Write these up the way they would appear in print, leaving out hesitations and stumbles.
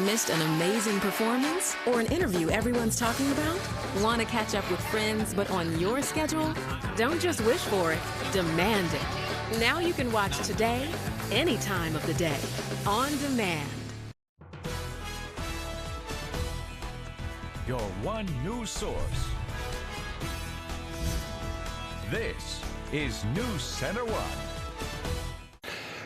Missed an amazing performance or an interview everyone's talking about? Want to catch up with friends but on your schedule? Don't just wish for it, demand it. Now you can watch today, any time of the day, on demand. Your one news source. This is NewsCenter1.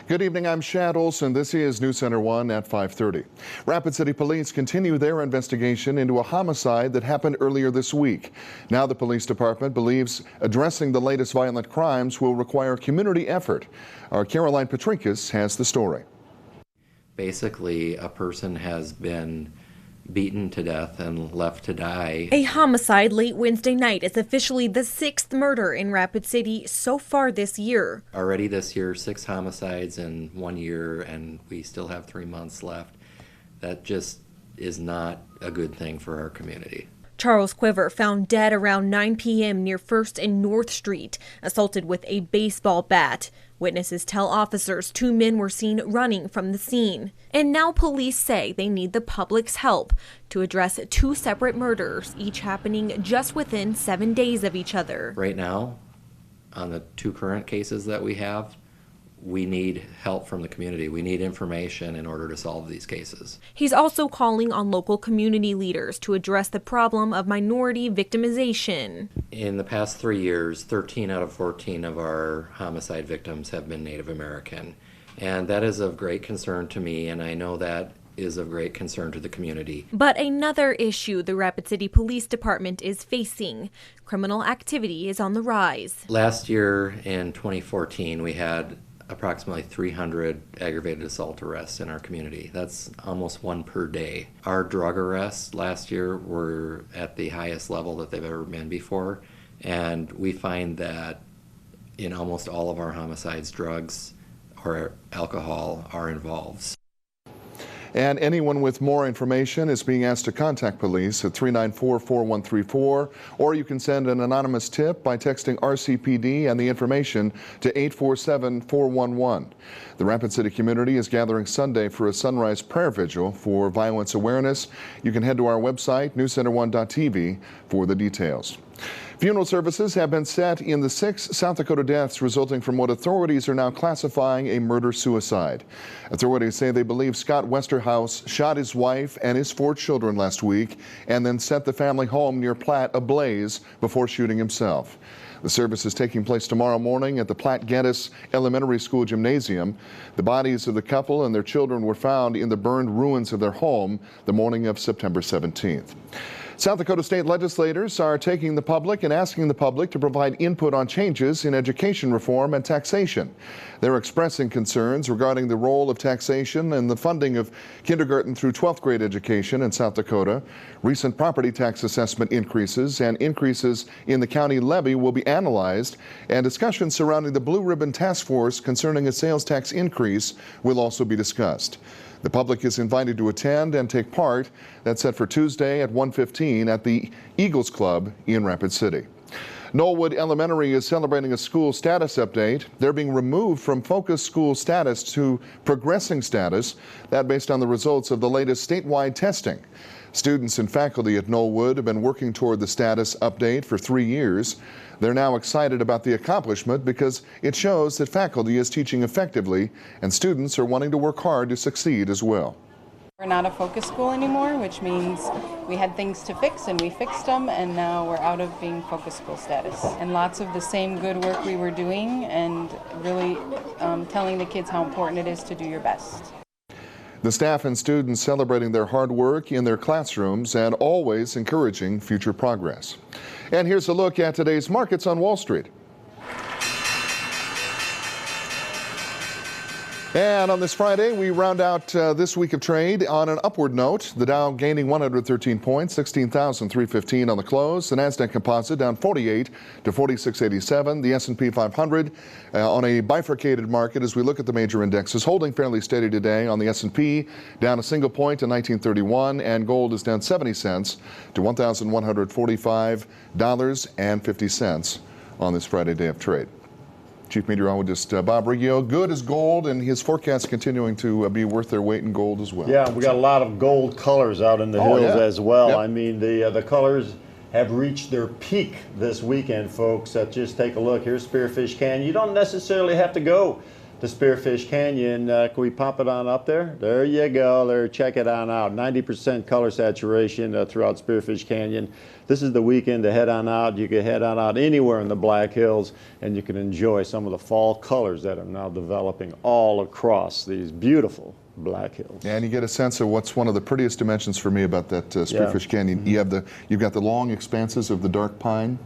Good evening, I'm Shad Olson. This is NewsCenter1 at 5:30. Rapid City Police continue their investigation into a homicide that happened earlier this week. Now the police department believes addressing the latest violent crimes will require community effort. Our Caroline Petrinkas has the story. Basically, a person has been beaten to death and left to die. A homicide late Wednesday night is officially the 6th murder in Rapid City so far this year. Already this year, 6 homicides in 1 year, and we still have 3 months left. That just is not a good thing for our community. Charles Quiver found dead around 9 p.m. near 1st and North Street, assaulted with a baseball bat. Witnesses tell officers 2 men were seen running from the scene. And now police say they need the public's help to address 2 separate murders, each happening just within 7 days of each other. Right now, on the 2 current cases that we have, we need help from the community. We need information in order to solve these cases. He's also calling on local community leaders to address the problem of minority victimization. In the past 3 years, 13 out of 14 of our homicide victims have been Native American. And that is of great concern to me, and I know that is of great concern to the community. But another issue the Rapid City Police Department is facing. Criminal activity is on the rise. Last year, in 2014, we had approximately 300 aggravated assault arrests in our community. That's almost 1 per day. Our drug arrests last year were at the highest level that they've ever been before, and we find that in almost all of our homicides, drugs or alcohol are involved. And anyone with more information is being asked to contact police at 394-4134, or you can send an anonymous tip by texting RCPD and the information to 847-411. The Rapid City community is gathering Sunday for a sunrise prayer vigil for violence awareness. You can head to our website, NewsCenter1.tv, for the details. Funeral services have been set in the 6 South Dakota deaths resulting from what authorities are now classifying a murder-suicide. Authorities say they believe Scott Westerhouse shot his wife and his 4 children last week and then set the family home near Platte ablaze before shooting himself. The service is taking place tomorrow morning at the Platte Geddes Elementary School Gymnasium. The bodies of the couple and their children were found in the burned ruins of their home the morning of September 17th. South Dakota state legislators are taking the public and asking the public to provide input on changes in education reform and taxation. They're expressing concerns regarding the role of taxation and the funding of kindergarten through 12th grade education in South Dakota. Recent property tax assessment increases and increases in the county levy will be analyzed, and discussions surrounding the Blue Ribbon Task Force concerning a sales tax increase will also be discussed. The public is invited to attend and take part. That's set for Tuesday at 1:15 at the Eagles Club in Rapid City. Knollwood Elementary is celebrating a school status update. They're being removed from focus school status to progressing status, that based on the results of the latest statewide testing. Students and faculty at Knollwood have been working toward the status update for 3 years. They're now excited about the accomplishment because it shows that faculty is teaching effectively and students are wanting to work hard to succeed as well. We're not a focus school anymore, which means we had things to fix and we fixed them, and now we're out of being focus school status. And lots of the same good work we were doing and really telling the kids how important it is to do your best. The staff and students celebrating their hard work in their classrooms and always encouraging future progress. And here's a look at today's markets on Wall Street. And on this Friday, we round out this week of trade on an upward note. The Dow gaining 113 points, 16,315 on the close. The NASDAQ Composite down 48 to 4687. The S&P 500 on a bifurcated market as we look at the major indexes, holding fairly steady today. On the S&P, down a single point to 1931, and gold is down 70 cents to $1,145.50 on this Friday day of trade. Chief Meteorologist Bob Riggio. Good as gold, and his forecast continuing to be worth their weight in gold as well. Yeah, we got a lot of gold colors out in the hills as well. Yep. I mean, the colors have reached their peak this weekend, folks. Just take a look. Here's Spearfish Canyon. You don't necessarily have to go to Spearfish Canyon. Can we pop it on up there? There you go. There, check it on out. 90% color saturation throughout Spearfish Canyon. This is the weekend to head on out. You can head on out anywhere in the Black Hills, and you can enjoy some of the fall colors that are now developing all across these beautiful Black Hills. And you get a sense of what's one of the prettiest dimensions for me about that Spearfish Canyon. You've got the long expanses of the dark pine,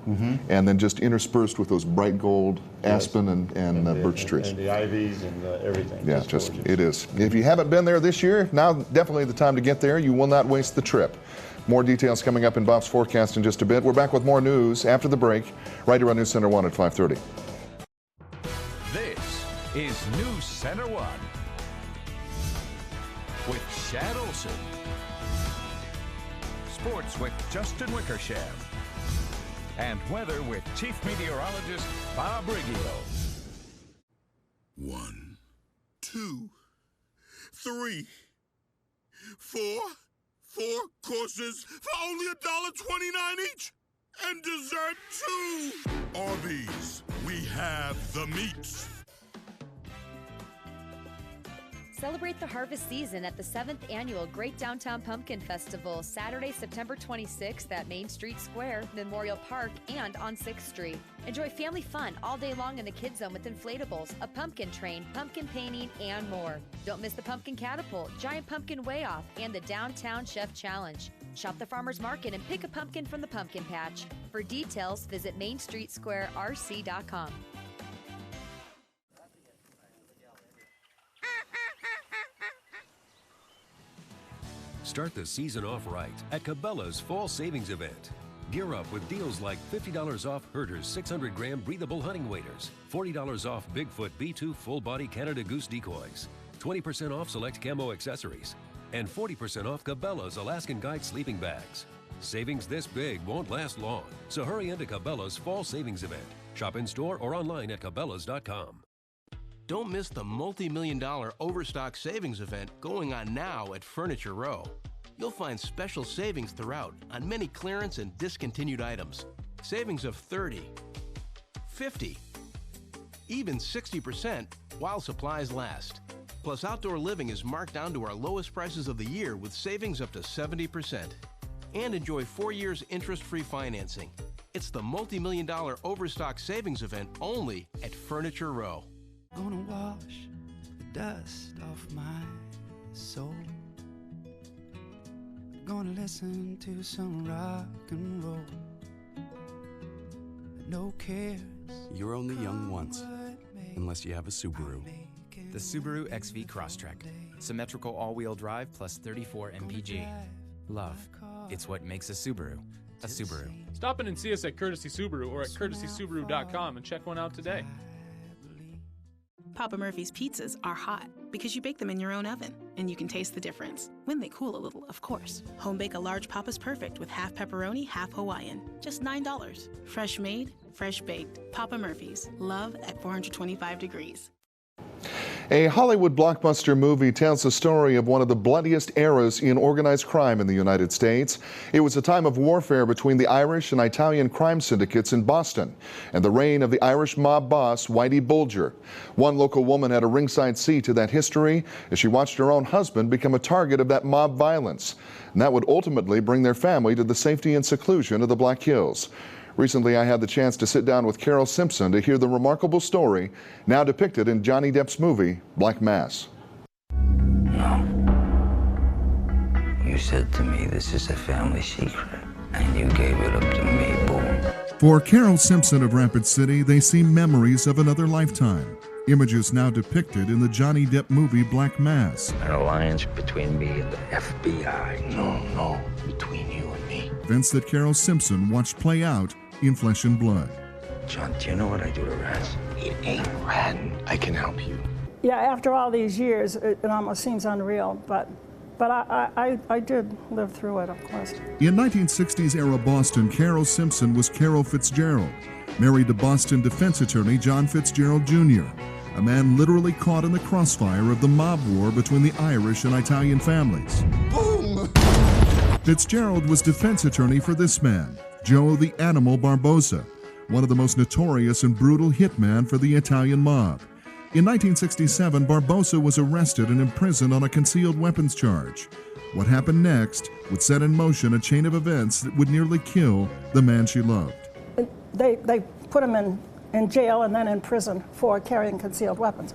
and then just interspersed with those bright gold aspen and birch trees. And the ivies and everything. Yeah, just it is. If you haven't been there this year, now definitely the time to get there. You will not waste the trip. More details coming up in Bob's forecast in just a bit. We're back with more news after the break, right here on NewsCenter1 at 5:30. This is News Center 1 with Shad Olson. Sports with Justin Wickersham. And weather with Chief Meteorologist Bob Riggio. 1, 2, 3, 4. 4 courses for only $1.29 each. And dessert too. Arby's, we have the meats. Celebrate the harvest season at the 7th Annual Great Downtown Pumpkin Festival, Saturday, September 26th at Main Street Square, Memorial Park, and on 6th Street. Enjoy family fun all day long in the Kids Zone with inflatables, a pumpkin train, pumpkin painting, and more. Don't miss the Pumpkin Catapult, Giant Pumpkin Way Off, and the Downtown Chef Challenge. Shop the Farmer's Market and pick a pumpkin from the pumpkin patch. For details, visit MainStreetSquareRC.com. Start the season off right at Cabela's Fall Savings Event. Gear up with deals like $50 off Herter's 600-gram breathable hunting waders, $40 off Bigfoot B2 full-body Canada Goose decoys, 20% off select camo accessories, and 40% off Cabela's Alaskan Guide sleeping bags. Savings this big won't last long, so hurry into Cabela's Fall Savings Event. Shop in-store or online at Cabela's.com. Don't miss the multi-million-dollar Overstock Savings Event going on now at Furniture Row. You'll find special savings throughout on many clearance and discontinued items. Savings of 30, 50, even 60% while supplies last. Plus, outdoor living is marked down to our lowest prices of the year with savings up to 70%. And enjoy 4 years interest-free financing. It's the multi-million-dollar Overstock Savings Event only at Furniture Row. Gonna wash the dust off my soul. Gonna listen to some rock and roll. No cares. You're only young once, unless you have a Subaru. The Subaru XV Crosstrek. Symmetrical all-wheel drive plus 34 mpg. Love. It's what makes a Subaru a Subaru. Stop in and see us at Courtesy Subaru or at courtesysubaru.com and check one out today. Papa Murphy's pizzas are hot because you bake them in your own oven, and you can taste the difference. When they cool a little, of course. Home bake a large Papa's Perfect with half pepperoni, half Hawaiian. Just $9. Fresh made, fresh baked. Papa Murphy's. Love at 425 degrees. A Hollywood blockbuster movie tells the story of one of the bloodiest eras in organized crime in the United States. It was a time of warfare between the Irish and Italian crime syndicates in Boston and the reign of the Irish mob boss, Whitey Bulger. One local woman had a ringside seat to that history as she watched her own husband become a target of that mob violence. And that would ultimately bring their family to the safety and seclusion of the Black Hills. Recently, I had the chance to sit down with Carol Simpson to hear the remarkable story now depicted in Johnny Depp's movie, Black Mass. No. You said to me, this is a family secret, and you gave it up to me, boom. For Carol Simpson of Rapid City, they seem memories of another lifetime. Images now depicted in the Johnny Depp movie Black Mass. An alliance between me and the FBI. No, between you and me. Events that Carol Simpson watched play out in Flesh and Blood. John, do you know what I do to rats? It ain't ratting. I can help you. Yeah, after all these years, it almost seems unreal, but I did live through it, of course. In 1960s era Boston, Carol Simpson was Carol Fitzgerald. married to Boston defense attorney John Fitzgerald Jr., a man literally caught in the crossfire of the mob war between the Irish and Italian families. Boom! Fitzgerald was defense attorney for this man, Joe the Animal Barbosa, one of the most notorious and brutal hitmen for the Italian mob. In 1967, Barbosa was arrested and imprisoned on a concealed weapons charge. What happened next would set in motion a chain of events that would nearly kill the man she loved. They put him in jail and then in prison for carrying concealed weapons.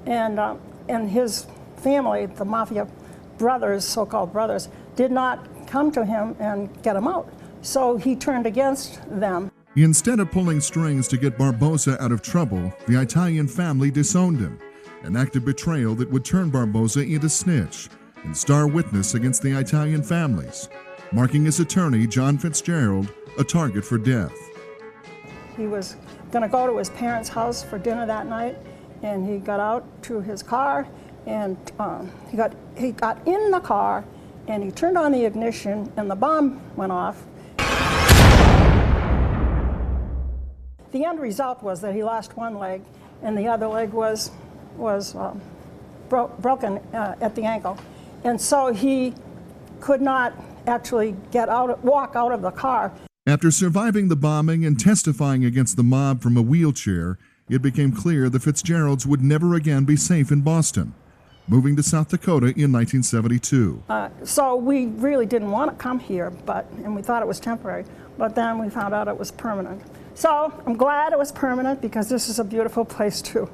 And his family, the mafia brothers, so-called brothers, did not come to him and get him out. So he turned against them. Instead of pulling strings to get Barbosa out of trouble, the Italian family disowned him, an act of betrayal that would turn Barbosa into snitch and star witness against the Italian families, marking his attorney, John Fitzgerald, a target for death. He was going to go to his parents' house for dinner that night, and he got out to his car, and he got in the car, and he turned on the ignition, and the bomb went off. The end result was that he lost one leg, and the other leg was broken at the ankle. And so he could not actually walk out of the car. After surviving the bombing and testifying against the mob from a wheelchair, it became clear the Fitzgeralds would never again be safe in Boston, moving to South Dakota in 1972. So we really didn't want to come here, and we thought it was temporary, but then we found out it was permanent. So I'm glad it was permanent because this is a beautiful place too.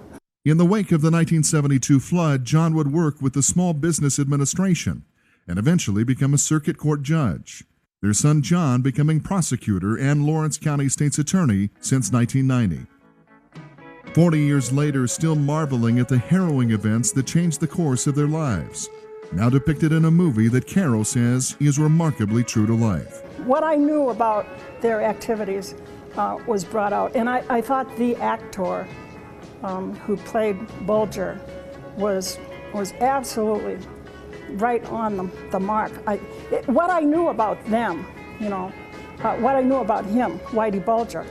In the wake of the 1972 flood, John would work with the Small Business Administration and eventually become a circuit court judge. Their son John becoming prosecutor and Lawrence County State's attorney since 1990. 40 years later, still marveling at the harrowing events that changed the course of their lives, now depicted in a movie that Carol says is remarkably true to life. What I knew about their activities was brought out, and I thought the actor who played Bulger was absolutely right on the mark. What I knew about them, what I knew about him, Whitey Bulger,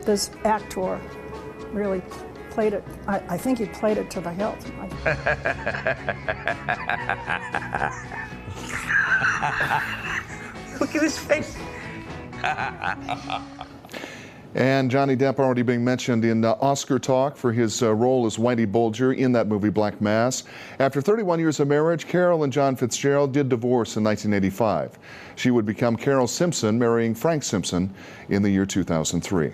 this actor really played it. I think he played it to the hilt. Look at his face. And Johnny Depp already being mentioned in Oscar talk for his role as Whitey Bulger in that movie Black Mass. After 31 years of marriage, Carol and John Fitzgerald did divorce in 1985. She would become Carol Simpson, marrying Frank Simpson in the year 2003.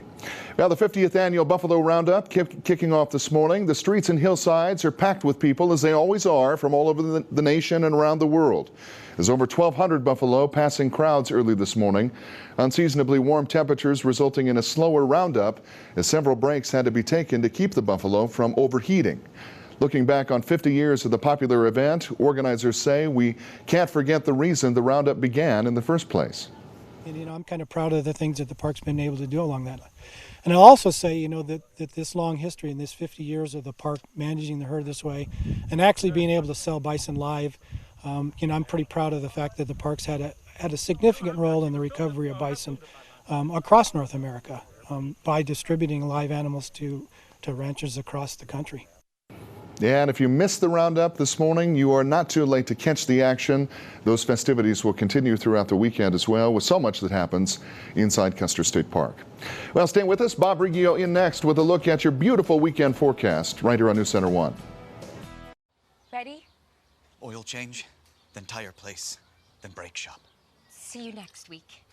Now, the 50th annual Buffalo Roundup kicking off this morning. The streets and hillsides are packed with people, as they always are, from all over the nation and around the world. There's over 1,200 buffalo passing crowds early this morning. Unseasonably warm temperatures resulting in a slower roundup, as several breaks had to be taken to keep the buffalo from overheating. Looking back on 50 years of the popular event, organizers say we can't forget the reason the roundup began in the first place. And, I'm kind of proud of the things that the park's been able to do along that line. And I'll also say, that this long history and this 50 years of the park managing the herd this way and actually being able to sell bison live, I'm pretty proud of the fact that the park's had a significant role in the recovery of bison across North America by distributing live animals to ranchers across the country. Yeah, and if you missed the roundup this morning, you are not too late to catch the action. Those festivities will continue throughout the weekend as well, with so much that happens inside Custer State Park. Well, stay with us. Bob Riggio in next with a look at your beautiful weekend forecast right here on NewsCenter1. Ready? Oil change, then tire place, then brake shop. See you next week.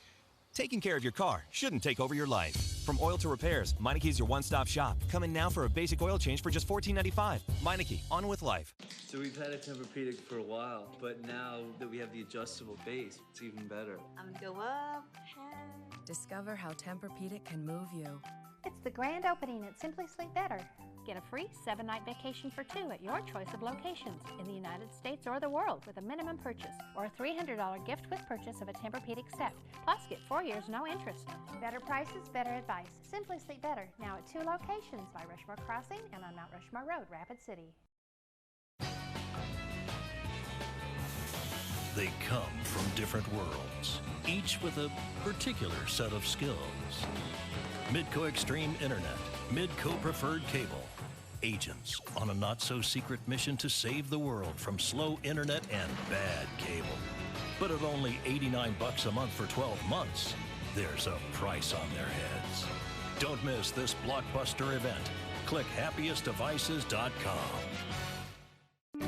Taking care of your car shouldn't take over your life. From oil to repairs, Meineke's your one-stop shop. Come in now for a basic oil change for just $14.95. Meineke, on with life. So we've had a Tempur-Pedic for a while, but now that we have the adjustable base, it's even better. I'm gonna go up and discover how Tempur-Pedic can move you. It's the grand opening at Simply Sleep Better. Get a free 7-night vacation for 2 at your choice of locations in the United States or the world with a minimum purchase or a $300 gift with purchase of a Tempur-Pedic set. Plus, get 4 years, no interest. Better prices, better advice. Simply Sleep Better, now at 2 locations by Rushmore Crossing and on Mount Rushmore Road, Rapid City. They come from different worlds, each with a particular set of skills. Midco Extreme Internet, Midco Preferred Cable. Agents on a not-so-secret mission to save the world from slow internet and bad cable. But at only $89 a month for 12 months, there's a price on their heads. Don't miss this blockbuster event. Click happiestdevices.com.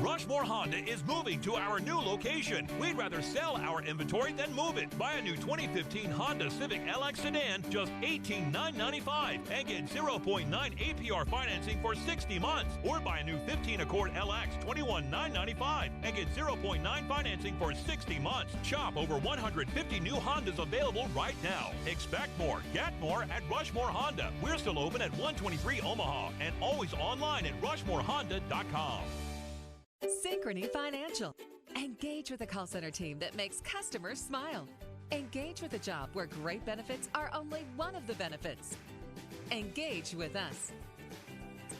Rushmore Honda is moving to our new location. We'd rather sell our inventory than move it. Buy a new 2015 Honda Civic LX sedan, just $18,995, and get 0.9 APR financing for 60 months. Or buy a new 15 Accord LX, $21,995, and get 0.9 financing for 60 months. Shop over 150 new Hondas available right now. Expect more, get more at Rushmore Honda. We're still open at 123 Omaha and always online at rushmorehonda.com. Synchrony Financial. Engage with a call center team that makes customers smile. Engage with a job where great benefits are only one of the benefits. Engage with us.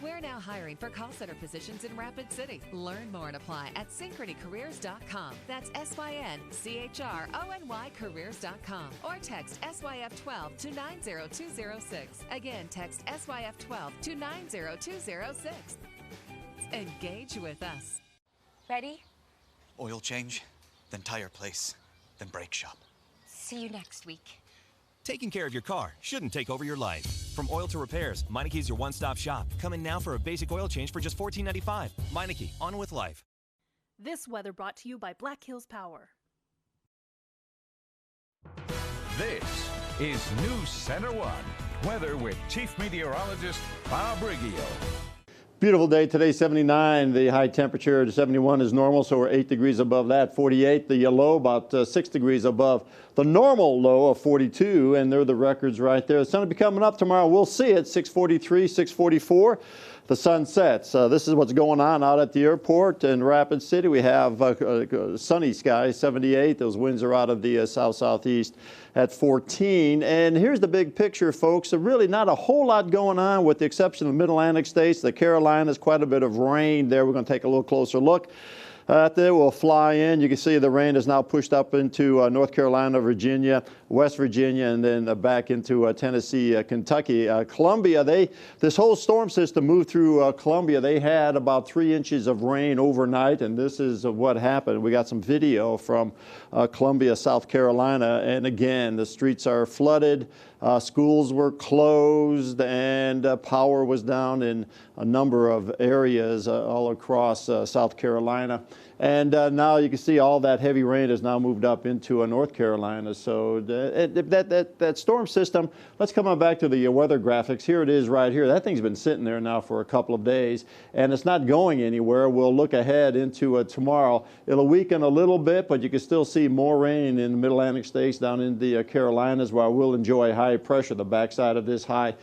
We're now hiring for call center positions in Rapid City. Learn more and apply at synchronycareers.com. That's SYNCHRONY careers.com. Or text SYF12 to 90206. Again, text SYF12 to 90206. Engage with us. Ready? Oil change, then tire place, then brake shop. See you next week. Taking care of your car shouldn't take over your life. From oil to repairs, Meinike's your one-stop shop. Come in now for a basic oil change for just $14.95. Meineke, on with life. This weather brought to you by Black Hills Power. This is NewsCenter1. Weather with Chief Meteorologist Bob Riggio. Beautiful day today, 79. The high temperature to 71 is normal, so we're 8 degrees above that. 48, the low about 6 degrees above the normal low of 42, and there are the records right there. The sun will be coming up tomorrow. We'll see it, 6:43, 6:44. The sun sets. This is what's going on out at the airport in Rapid City. We have sunny skies, 78. Those winds are out of the south-southeast at 14. And here's the big picture, folks. Really not a whole lot going on with the exception of the Mid-Atlantic states. The Carolinas, quite a bit of rain there. We're going to take a little closer look. There we'll fly in. You can see the rain is now pushed up into North Carolina, Virginia, West Virginia, and then back into Tennessee, Kentucky. Columbia, this whole storm system moved through Columbia. They had about 3 inches of rain overnight, and this is what happened. We got some video from Columbia, South Carolina, and again, the streets are flooded. Schools were closed, and power was down in a number of areas all across South Carolina. And now you can see all that heavy rain has now moved up into North Carolina. So that storm system, let's come on back to the weather graphics. Here it is right here. That thing's been sitting there now for a couple of days, and it's not going anywhere. We'll look ahead into tomorrow. It'll weaken a little bit, but you can still see more rain in the Mid-Atlantic states down in the Carolinas, where we'll enjoy high pressure, the backside of this high.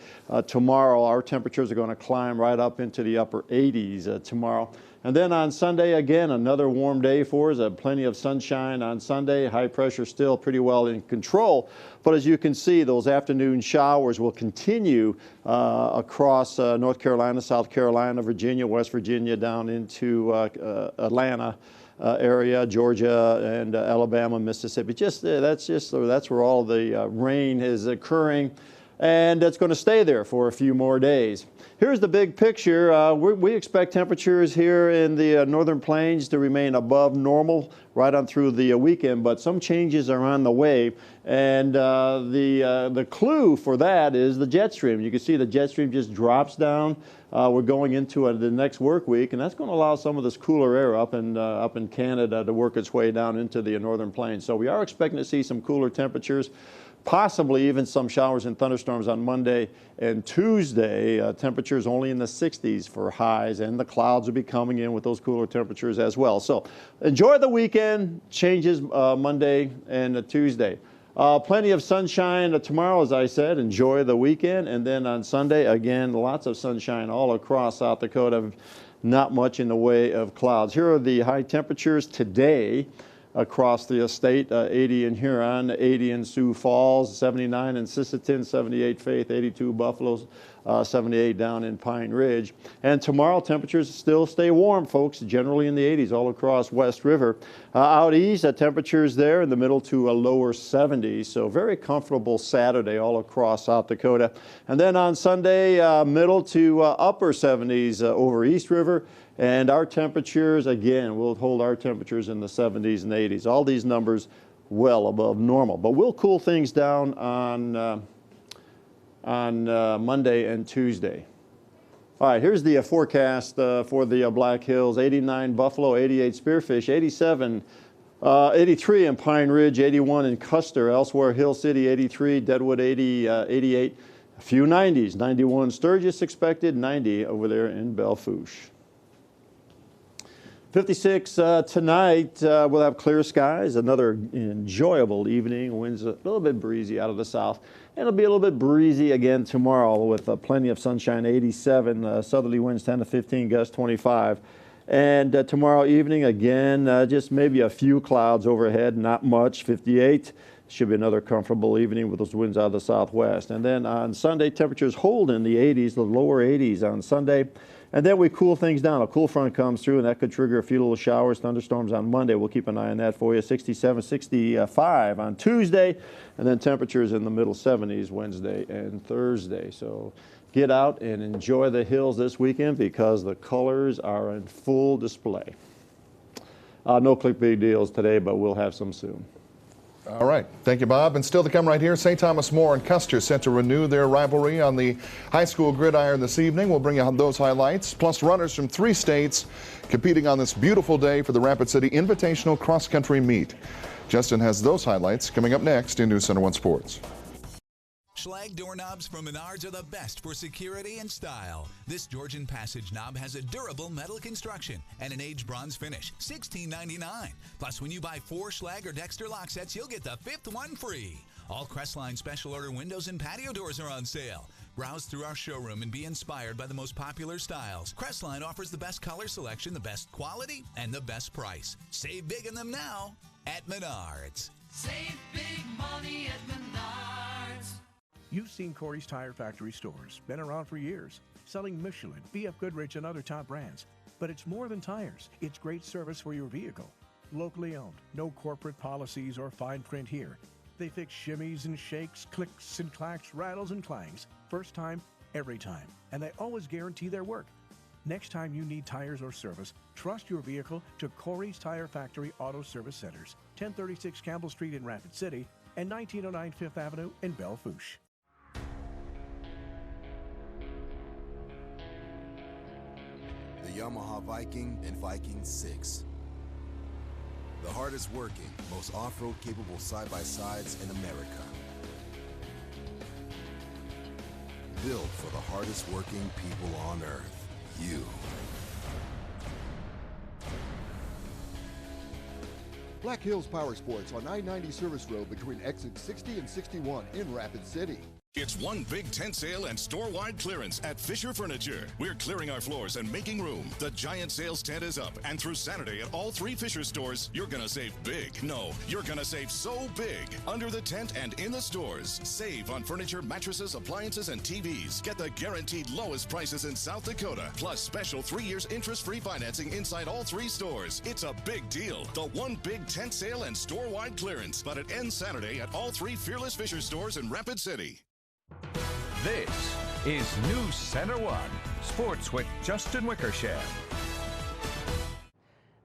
Tomorrow, our temperatures are going to climb right up into the upper 80s tomorrow. And then on Sunday, again, another warm day for us. Plenty of sunshine on Sunday. High pressure still pretty well in control. But as you can see, those afternoon showers will continue across North Carolina, South Carolina, Virginia, West Virginia, down into Atlanta area, Georgia, and Alabama, Mississippi. That's where all the rain is occurring. And it's going to stay there for a few more days. Here's the big picture. We expect temperatures here in the northern plains to remain above normal right on through the weekend, but some changes are on the way. And the clue for that is the jet stream. You can see the jet stream just drops down. We're going into the next work week, and that's going to allow some of this cooler air up in Canada to work its way down into the northern plains. So we are expecting to see some cooler temperatures. Possibly even some showers and thunderstorms on Monday and Tuesday. Temperatures only in the 60s for highs, and the clouds will be coming in with those cooler temperatures as well. So enjoy the weekend. Changes Monday and Tuesday. Plenty of sunshine tomorrow, as I said. Enjoy the weekend. And then on Sunday, again, lots of sunshine all across South Dakota. Not much in the way of clouds. Here are the high temperatures today. across the state, 80 in Huron, 80 in Sioux Falls, 79 in Sisseton, 78 Faith, 82 Buffalo, 78 down in Pine Ridge. And tomorrow temperatures still stay warm, folks, generally in the 80s all across West River. Out east, temperatures there in the middle to a lower 70s, so very comfortable Saturday all across South Dakota. And then on Sunday, middle to upper 70s over East River. And our temperatures, again, we'll hold our temperatures in the 70s and 80s. All these numbers well above normal. But we'll cool things down on Monday and Tuesday. All right, here's the forecast for the Black Hills. 89 Buffalo, 88 Spearfish, 83 in Pine Ridge, 81 in Custer. Elsewhere, Hill City, 83, Deadwood, 88. A few 90s, 91 Sturgis expected, 90 over there in Belfouche. 56 tonight, we'll have clear skies, another enjoyable evening. Winds a little bit breezy out of the south. And it'll be a little bit breezy again tomorrow with plenty of sunshine, 87. Southerly winds 10 to 15, gusts 25. And tomorrow evening, again, just maybe a few clouds overhead, not much, 58. Should be another comfortable evening with those winds out of the southwest. And then on Sunday, temperatures hold in the 80s, the lower 80s on Sunday. And then we cool things down. A cool front comes through, and that could trigger a few little showers, thunderstorms on Monday. We'll keep an eye on that for you. 67, 65 on Tuesday, and then temperatures in the middle 70s Wednesday and Thursday. So get out and enjoy the hills this weekend because the colors are in full display. No clickbait deals today, but we'll have some soon. All right. Thank you, Bob. And still to come right here, St. Thomas More and Custer set to renew their rivalry on the high school gridiron this evening. We'll bring you those highlights, plus runners from 3 states competing on this beautiful day for the Rapid City Invitational Cross Country Meet. Justin has those highlights coming up next in News Center 1 Sports. Schlag doorknobs from Menards are the best for security and style. This Georgian Passage knob has a durable metal construction and an aged bronze finish, $16.99. Plus, when you buy 4 Schlag or Dexter lock sets, you'll get the 5th one free. All Crestline special order windows and patio doors are on sale. Browse through our showroom and be inspired by the most popular styles. Crestline offers the best color selection, the best quality, and the best price. Save big in them now at Menards. Save big money at Menards. You've seen Corey's Tire Factory stores, been around for years, selling Michelin, BF Goodrich, and other top brands. But it's more than tires. It's great service for your vehicle. Locally owned, no corporate policies or fine print here. They fix shimmies and shakes, clicks and clacks, rattles and clangs. First time, every time. And they always guarantee their work. Next time you need tires or service, trust your vehicle to Corey's Tire Factory Auto Service Centers, 1036 Campbell Street in Rapid City and 1909 Fifth Avenue in Belfouche. The Yamaha Viking and Viking 6. The hardest working, most off-road capable side-by-sides in America. Built for the hardest working people on earth, you. Black Hills Power Sports on I-90 Service Road between exits 60 and 61 in Rapid City. It's one big tent sale and store-wide clearance at Fisher Furniture. We're clearing our floors and making room. The giant sales tent is up, and through Saturday at all 3 Fisher stores, you're gonna save big. No, you're gonna save so big. Under the tent and in the stores. Save on furniture, mattresses, appliances, and TVs. Get the guaranteed lowest prices in South Dakota, plus special 3 years interest-free financing inside all 3 stores. It's a big deal. The one big tent sale and store-wide clearance, but it ends Saturday at all 3 Fearless Fisher stores in Rapid City. This is News Center 1, Sports with Justin Wickersham.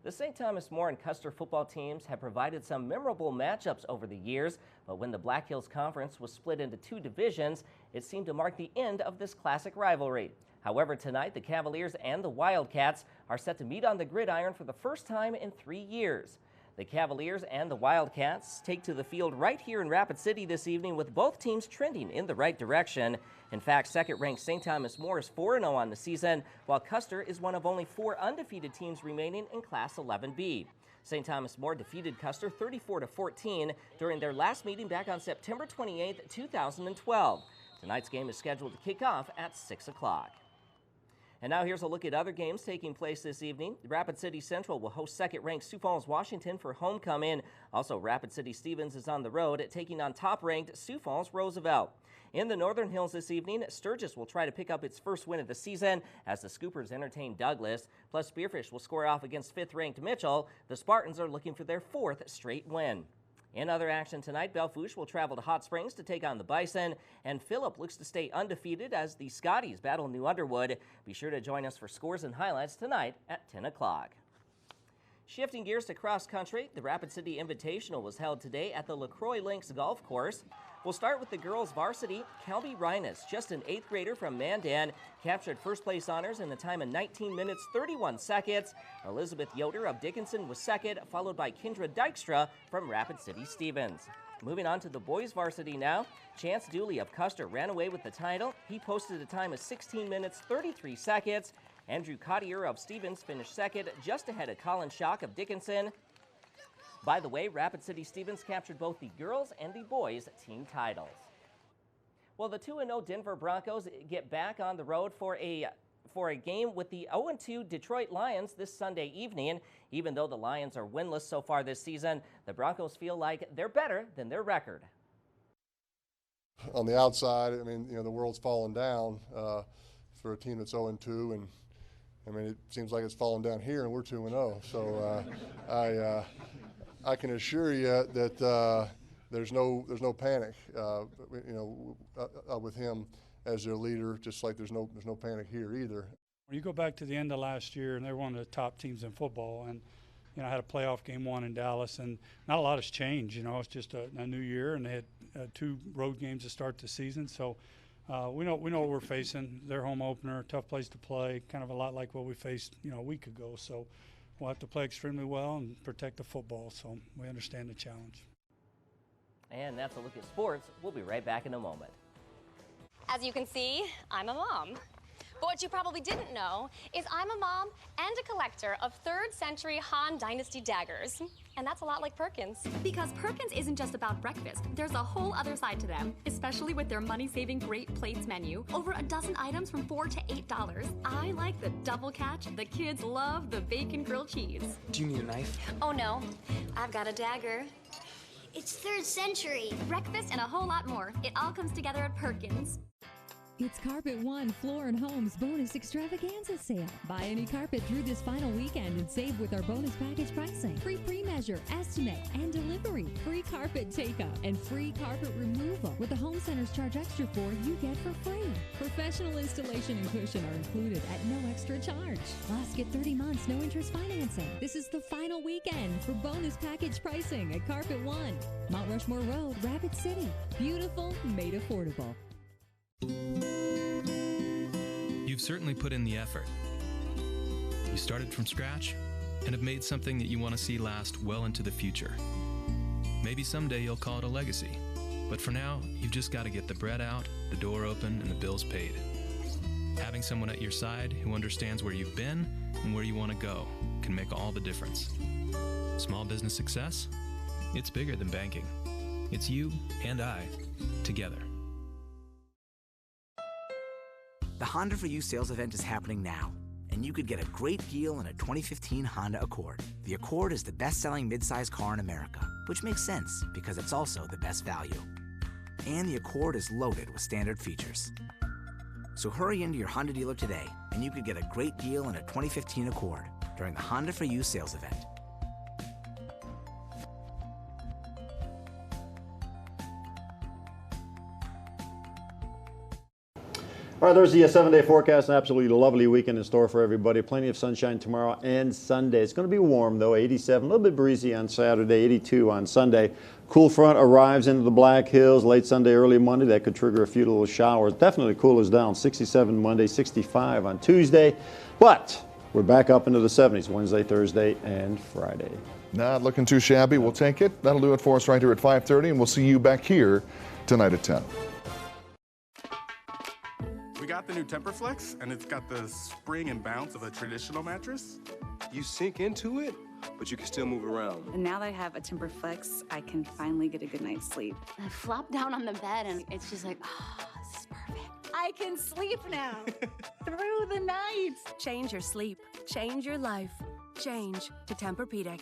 The St. Thomas More and Custer football teams have provided some memorable matchups over the years, but when the Black Hills Conference was split into 2 divisions, it seemed to mark the end of this classic rivalry. However, tonight the Cavaliers and the Wildcats are set to meet on the gridiron for the first time in 3 years. The Cavaliers and the Wildcats take to the field right here in Rapid City this evening with both teams trending in the right direction. In fact, second-ranked St. Thomas More is 4-0 on the season, while Custer is one of only 4 undefeated teams remaining in Class 11B. St. Thomas More defeated Custer 34-14 during their last meeting back on September 28, 2012. Tonight's game is scheduled to kick off at 6 o'clock. And now here's a look at other games taking place this evening. Rapid City Central will host second-ranked Sioux Falls, Washington for homecoming. Also, Rapid City Stevens is on the road taking on top-ranked Sioux Falls Roosevelt. In the Northern Hills this evening, Sturgis will try to pick up its first win of the season as the Scoopers entertain Douglas. Plus, Spearfish will square off against fifth-ranked Mitchell. The Spartans are looking for their fourth straight win. In other action tonight, Belfouche will travel to Hot Springs to take on the Bison, and Phillip looks to stay undefeated as the Scotties battle New Underwood. Be sure to join us for scores and highlights tonight at 10 o'clock. Shifting gears to cross country, the Rapid City Invitational was held today at the LaCroix Links Golf Course. We'll start with the girls' varsity. Kelby Reines, just an 8th grader from Mandan, captured first place honors in a time of 19 minutes 31 seconds. Elizabeth Yoder of Dickinson was second, followed by Kendra Dykstra from Rapid City Stevens. Moving on to the boys' varsity now. Chance Dooley of Custer ran away with the title. He posted a time of 16 minutes 33 seconds. Andrew Cottier of Stevens finished second, just ahead of Colin Schock of Dickinson. By the way, Rapid City Stevens captured both the girls and the boys team titles. Well, the 2-0 Denver Broncos get back on the road for a game with the 0-2 Detroit Lions this Sunday evening. Even though the Lions are winless so far this season, the Broncos feel like they're better than their record. On the outside, I mean, the world's fallen down for a team that's 0-2, and I mean, it seems like it's fallen down here, and we're 2-0. So I can assure you that there's no panic, with him as their leader. Just like there's no panic here either. When you go back to the end of last year, and they're one of the top teams in football, and I had a playoff game 1 in Dallas, and not a lot has changed. It's just a new year, and they had 2 road games to start the season. So we know what we're facing. Their home opener, tough place to play, kind of a lot like what we faced a week ago. So we'll have to play extremely well and protect the football, so we understand the challenge. And that's a look at sports. We'll be right back in a moment. As you can see, I'm a mom. But what you probably didn't know is I'm a mom and a collector of 3rd century Han Dynasty daggers. And that's a lot like Perkins. Because Perkins isn't just about breakfast. There's a whole other side to them, especially with their money-saving Great Plates menu. Over a dozen items from $4 to $8. I like the double catch. The kids love the bacon grilled cheese. Do you need a knife? Oh no, I've got a dagger. It's 3rd century. Breakfast and a whole lot more. It all comes together at Perkins. It's Carpet One Floor and Home's bonus extravaganza sale. Buy any carpet through this final weekend and save with our bonus package pricing. Free pre-measure, estimate, and delivery. Free carpet takeout and free carpet removal. What the home centers charge extra for, you get for free. Professional installation and cushion are included at no extra charge. Plus, get 30 months, no interest financing. This is the final weekend for bonus package pricing at Carpet One. Mount Rushmore Road, Rapid City. Beautiful, made affordable. You've certainly put in the effort. You started from scratch and have made something that you want to see last well into the future. Maybe someday you'll call it a legacy, but for now, you've just got to get the bread out, the door open, and the bills paid. Having someone at your side who understands where you've been and where you want to go can make all the difference. Small business success? It's bigger than banking. It's you and I together. The Honda for You sales event is happening now, and you could get a great deal on a 2015 Honda Accord. The Accord is the best-selling midsize car in America, which makes sense because it's also the best value. And the Accord is loaded with standard features. So hurry into your Honda dealer today, and you could get a great deal on a 2015 Accord during the Honda for You sales event. All right, there's the 7-day forecast. An absolutely lovely weekend in store for everybody. Plenty of sunshine tomorrow and Sunday. It's going to be warm, though, 87. A little bit breezy on Saturday, 82 on Sunday. Cool front arrives into the Black Hills late Sunday, early Monday. That could trigger a few little showers. Definitely cool us down. 67 Monday, 65 on Tuesday. But we're back up into the 70s Wednesday, Thursday, and Friday. Not looking too shabby. We'll take it. That'll do it for us right here at 5:30, and we'll see you back here tonight at 10. We got the new TemperFlex, and it's got the spring and bounce of a traditional mattress. You sink into it, but you can still move around. And now that I have a TemperFlex, I can finally get a good night's sleep. I flop down on the bed, and it's just like, oh, this is perfect. I can sleep now. Through the night. Change your sleep. Change your life. Change to Tempur-Pedic.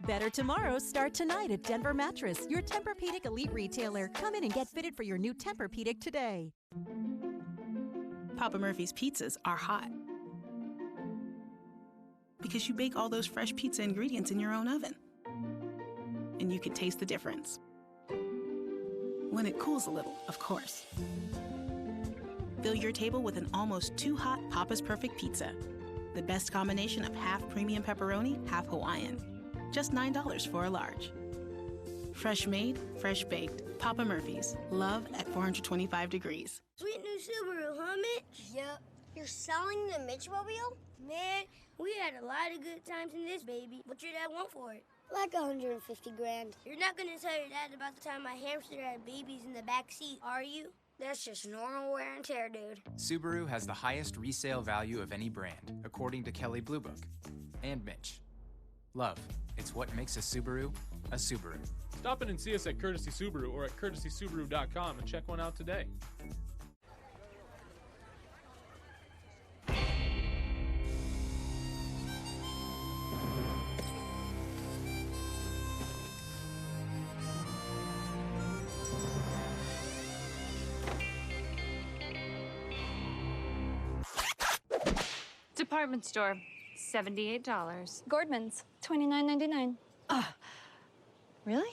Better tomorrows start tonight at Denver Mattress, your Tempur-Pedic elite retailer. Come in and get fitted for your new Tempur-Pedic today. Papa Murphy's pizzas are hot because you bake all those fresh pizza ingredients in your own oven. And you can taste the difference. When it cools a little, of course. Fill your table with an almost too hot Papa's Perfect Pizza. The best combination of half premium pepperoni, half Hawaiian. Just $9 for a large. Fresh made, fresh baked. Papa Murphy's. Love at 425 degrees. Sweet new Subaru, huh, Mitch? Yep. You're selling the Mitchmobile? Man, we had a lot of good times in this baby. What your dad want for it? Like 150 grand. You're not gonna tell your dad about the time my hamster had babies in the back seat, are you? That's just normal wear and tear, dude. Subaru has the highest resale value of any brand, according to Kelley Blue Book. And Mitch. Love. It's what makes a Subaru a Subaru. Stop in and see us at Courtesy Subaru or at courtesysubaru.com and check one out today. Department store, $78. Gordman's, $29.99. Really?